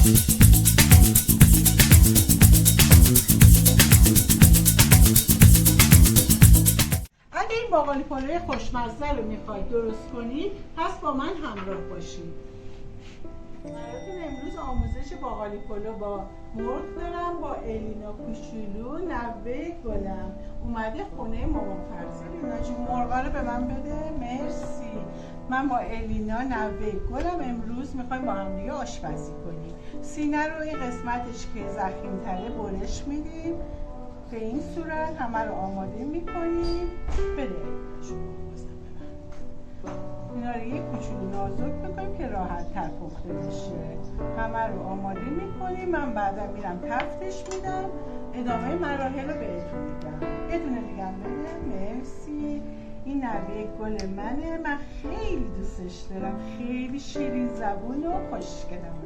اگه این باقالی پلوی خوشمزه رو میخواید درست کنید پس با من همراه باشید. براتون امروز آموزش باقالی پلو با مرغ دارم با الینا کوچولو نوه گلم. اومده خونه مامان فرزی. الینا جون مرغا رو به من بده. مرسی. من با الینا نوه گلم امروز میخوایم با هم دیگه آشپزی کنیم. سینه رو این قسمتش که ضخیم‌تره برش میدیم. به این صورت همه رو آماده میکنیم. بده اینا رو یک کوچولو نازک بکنیم که راحت تر پخته بشه. همه رو آماده میکنیم. من بعدا میرم تفتش میدم. ادامه مراحل رو بهتون میگم. یه دونه دیگه هم بده. مرسی. این نوه گل منه. من خیلی دوستش دارم. خیلی شیرین زبون و خوشگلم.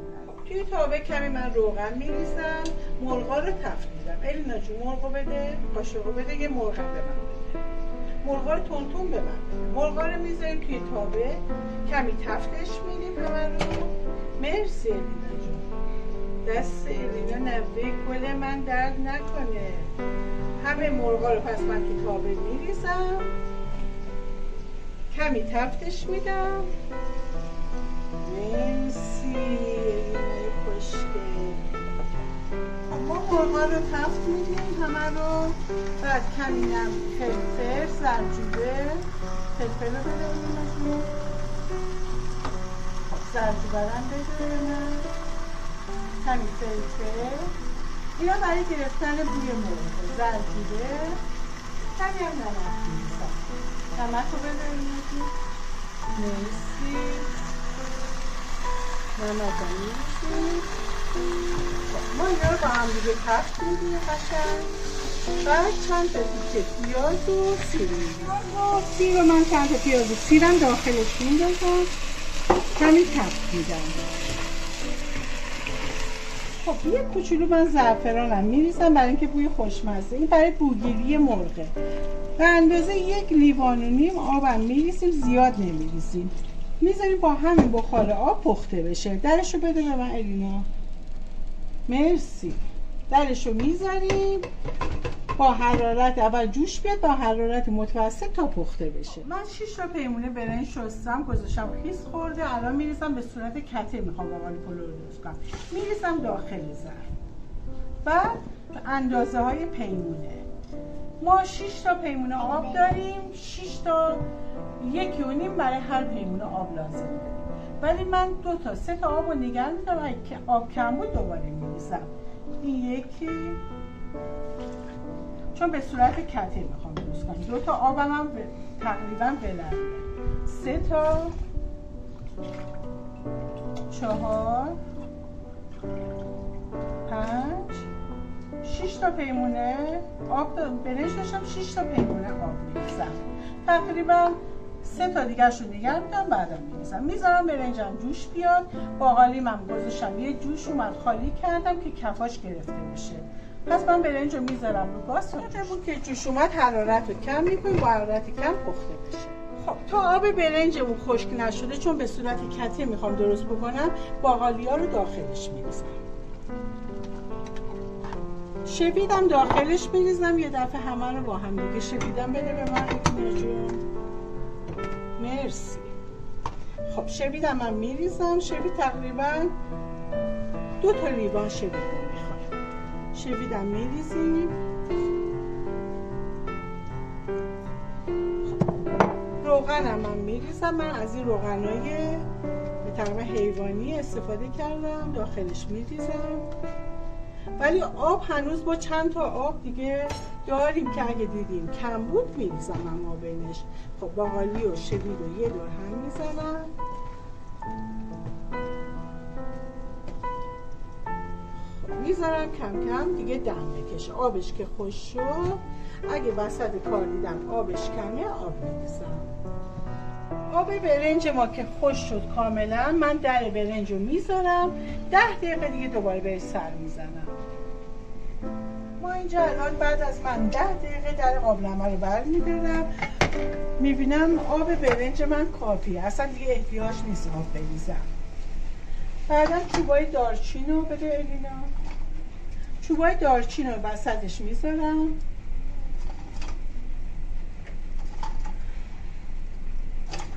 توی تاوه کمی من روغن میریزم. مرغا رو تفت میدم. الینا جون مرغو بده. قاشقو بده. یه مرغ به من بده. مرغا رو تون به من بده. مرغا رو میذاریم توی تاوه. کمی تفتش میدیم همه رو. مرسی الینا جون. دست الینا نوه گل من درد نکنه. همه مرغا رو پس من توی تاوه میریزم. کمی تفتش میدم. مرسی الینا خوشگل. ما مرغا رو تفت میدیم همه رو. بعد کمینم فلفل زرجوبه. فلفل رو بده الینا جون. زرجوبه رو بده من. کمی فلفل. اینا برای گرفتن بوی مرغ. زرجوبه. کمی هم نمک می‌ریزم. نمک رو بده الینا جون. مرسی. نمک رو می‌ریزیم. ما اینا رو با هم دیگه تفت میدیم قشنگ. بعد چند تا تیکه پیاز و سیر میدیم. سیر رو من چند تا پیاز و سیرم داخلش میندازم. کمی تفت میدم. خب یه کوچولو من زعفرانم میریزم برای اینکه بوی خوشمزه. این برای بوگیری مرغه. به اندازه 1 لیوان و نیم آبم میریزیم. زیاد نمیریزیم. میذاریم با همین بخار آب پخته بشه. درشو بده به من الینا. مرسی. درشو میذاریم با حرارت اول جوش بیاد با حرارت متوسط تا پخته بشه. من 6 تا پیمونه برنج شستم گذاشتم خیس خورده. الان میریزم به صورت کته. میخوام باقالی پلو رو درست کنم. میریزم داخل ظرف. بعد اندازه های پیمونه. ما 6 تا پیمونه آب داریم. 6 تا 1.5 برای هر پیمونه آب لازم داریم. ولی من 2 تا 3 تا آب رو نگه میدم. اگه آب کم بود دوباره میریزم. این یکی چون به صورت کته میخوام درست کنم. 2 تا آبم هم تقریبا بلنده. 3 تا 4 5 6 تا پیمونه آب برنج داشتم. 6 تا پیمونه آب میریزم. تقریبا 3 تا دیگه شو نگه میدم. بعدم میذارم برنجم جوش بیاد. باقالیم هم گذاشتم یه جوش اومد خالی کردم که کفاش گرفته بشه. پس من برنج رو میذارم رو گاز. بود که جوش اومد حرارت رو کم میکنیم. با حرارت کم پخته بشه. خب تا آب برنجمون خشک نشده چون به صورت کته میخوام درست بکنم باقالی ها رو داخلش میریزم. شویدم داخلش میریزم. یه دفعه همه رو با هم دیگه شویدم بده به من الینا جون. مرسی. خب شویدم من میریزم. شوید تقریبا 2 تا لیوان شوید رو میخوام. شویدم میریزیم. روغنم من میریزم. من از این روغنای به طرف حیوانی استفاده کردم. داخلش میریزم. ولی آب هنوز با چند تا آب دیگه داریم که اگه دیدیم کم بود میریزم اما بینش. خب باقالی و شوید رو یه دور هم میزنم. خب میذارم کم کم دیگه دم بکشه. آبش که خوش شد اگه وسط کار دیدم آبش کمه آب میریزم. آب برنج ما که خوش شد کاملا من در برنج رو میذارم. 10 دقیقه دیگه دوباره بهش سر میزنم. ما اینجا الان بعد از من 10 دقیقه در قابلمه رو برمی‌دارم. میبینم آب برنج من کافیه. اصلا دیگه احتیاج نیست آب بریزم. بعدا چوبای دارچین رو بده الینا. چوبای دارچین رو وسطش میذارم.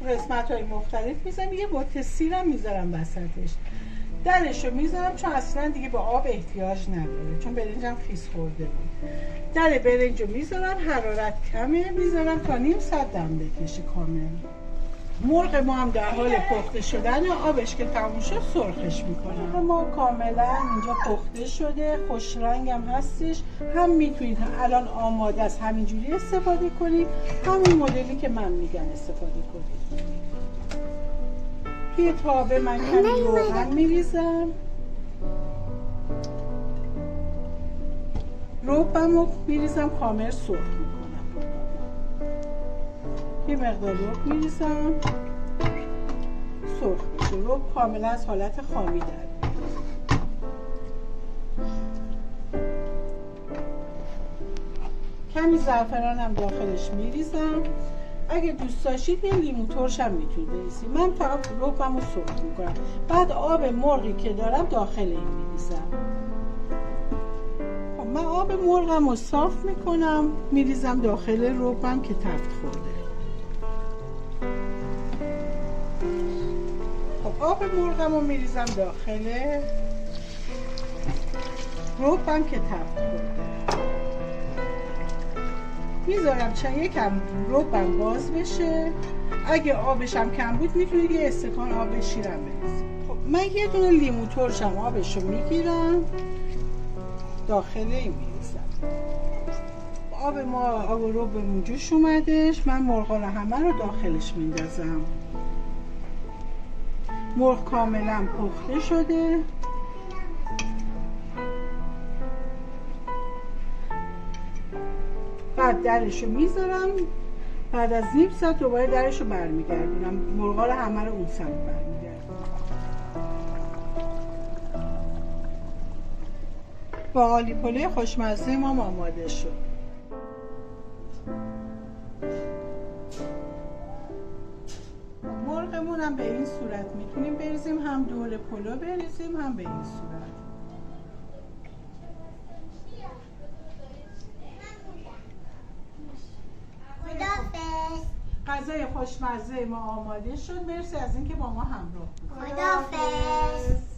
قسمت های مختلف میذارم. یه بوته سیرم میذارم وسطش. درش رو میذارم چون اصلا دیگه به آب احتیاج نداره، چون برنجم خیس خورده بود. در برنج رو میذارم، حرارت کمه، میذارم تا نیم ساعت دم بکشه کامل. مرغ ما هم در حال پخته شدن، آبش که تموم شد سرخش میکنم. ما کاملا اینجا پخته شده، خوش رنگ هم هستش. هم میتونید الان آماده است همینجوری استفاده کنید، همین مدلی که من میگم استفاده کنید. توی تابه من کمی روغن میریزم. ربم رو میریزم کامل سرخ میکنم. یه مقدار رب میریزم سرخ میشه. رب کاملا از حالت خامی در میاد. کمی زعفران هم داخلش میریزم. اگه دوست داشتید یه لیمو ترش هم میتونید بریزید. من فقط ربم رو سرخ میکنم. بعد آب مرغی که دارم داخل این میریزم. خب من آب مرغم رو صاف میکنم، میریزم داخل ربم که تفت خورده. خب آب مرغم رو میریزم داخل ربم که تفت خورده. میذارم چند یکم ربم باز بشه. اگه آبشم کم بود میتونید یه استکان آب شیرم بریزید. خب من یه دونه لیمو ترشم آبشو میگیرم داخل این میریزم. آب ما آب و ربمون جوش اومدش. من مرغان همه رو داخلش میندازم. مرغ کاملا پخته شده. بعد درشو میذارم. بعد از نیم ساعت دوباره درشو برمیگردونم. مرغا رو همه رو اون سمت برمیگردونم. باقالی پلو خوشمزه ما آماده شد. مرغمون هم به این صورت میتونیم بریزیم، هم دور پلو بریزیم هم به این صورت. غذای خوشمزه ما آماده شد. مرسی از اینکه با ما همراه بودید. خداحافظ.